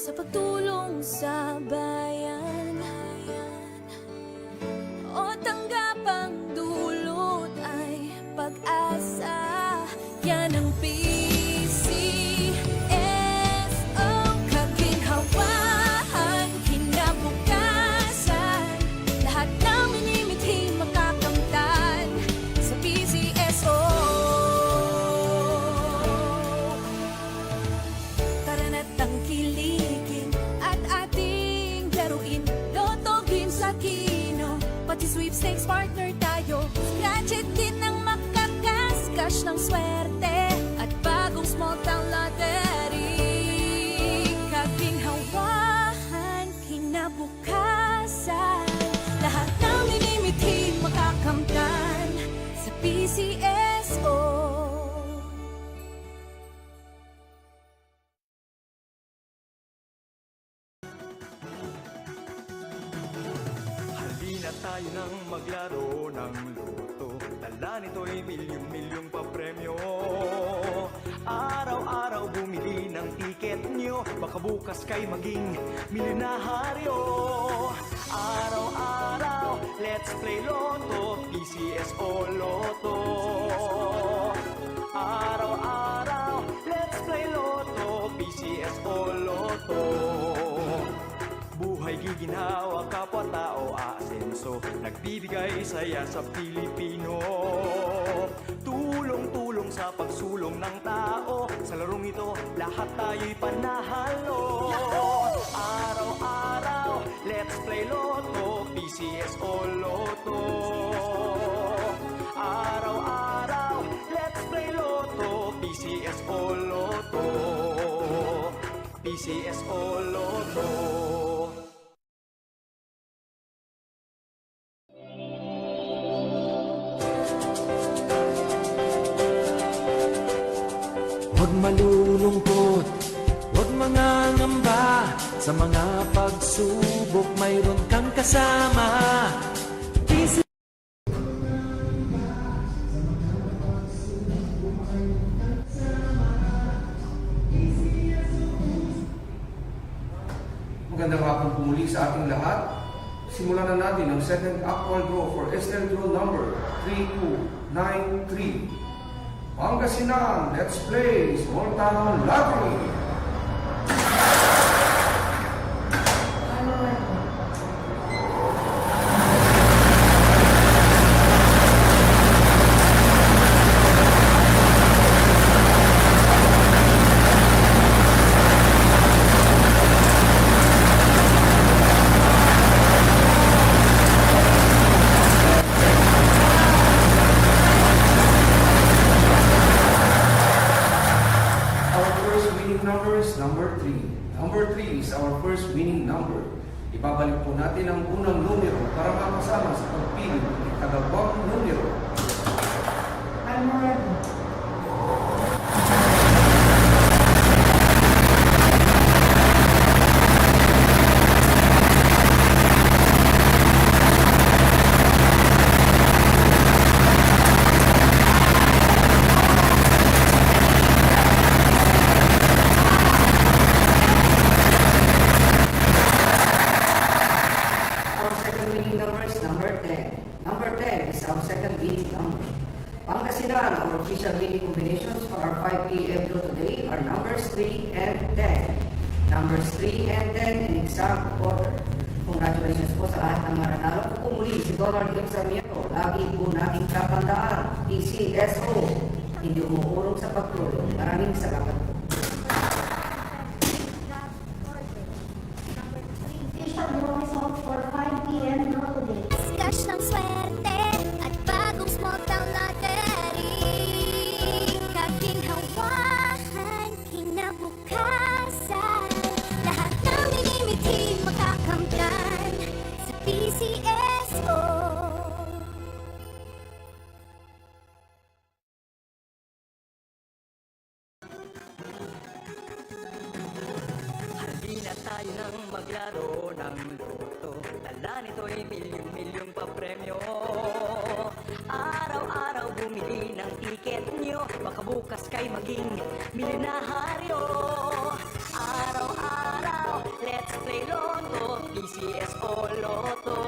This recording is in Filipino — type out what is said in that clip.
sa pagtulong sa bayan, o tanggapang dulot ay pag-asa. Yan ang PCSO, kaginhawahan, kinabukasan, lahat ng minimithi makakamtan sa PCSO. Tara na't tangkilikin at ating laruin, lotogin sa kino, pati sweepstakes partner tayo. Scratch it din ang makakascash ng swerte at bagong small town lottery. Kaginhawahan, kinabukasan, lahat ng minimithi makakamtan sa PCSO. Halina tayo nang maglaro ng loto. Dala nito'y milyong-milyong papremyo. Araw-araw bumili ng tiket nyo, baka bukas kay maging milyonaryo. Araw-araw, let's play Lotto, PCSO Lotto. Araw-araw, let's play Lotto, PCSO Lotto. Buhay giginhawa, kapwa-tao aasenso, nagbibigay saya sa Pilipino. Tulong-tulong sa pagsulong ng tao, sa larong ito lahat tayo'y panahalo. Araw-araw, let's play Lotto, PCSO Lotto. Araw-araw, let's play Lotto, PCSO Lotto. PCSO Lotto. Huwag malulungkot, huwag mangangamba, sa mga pagsubok mayroon kang kasama. Magandang hapon po muli sa ating lahat. Simulan na natin ang second actual draw for SL draw number 3293. Pangasinan, let's play Small Town Lottery. Number 3. Number 3 is our first winning number. Ibabalik po natin ang unang numero para makasama sa pagpili ng ikadalawang numero. I'm ready. Pangasinan, our official winning combinations for our 5 p.m. draw today are numbers 3 and 10. Numbers 3 and 10 in exact order. Congratulations po sa lahat ng maranalo. Pumuli si Donald M. Sarmiento. Lagi po nating tatandaan, PCSO, hindi umuulong sa pagtulong. Maraming salamat po. Official draw result for 5 p.m. draw today. Cash ng swerte at bagong small town lottery. Kaginhawahan, kinabukasan, lahat ng minimithi makakamtan sa PCSO. Halina tayo nang maglaro ng loto. Dala nito'y milyong-milyong papremyo. Araw-araw bumili ng tiket nyo, baka bukas kay maging milyonaryo. Araw-araw, PCSO Lotto.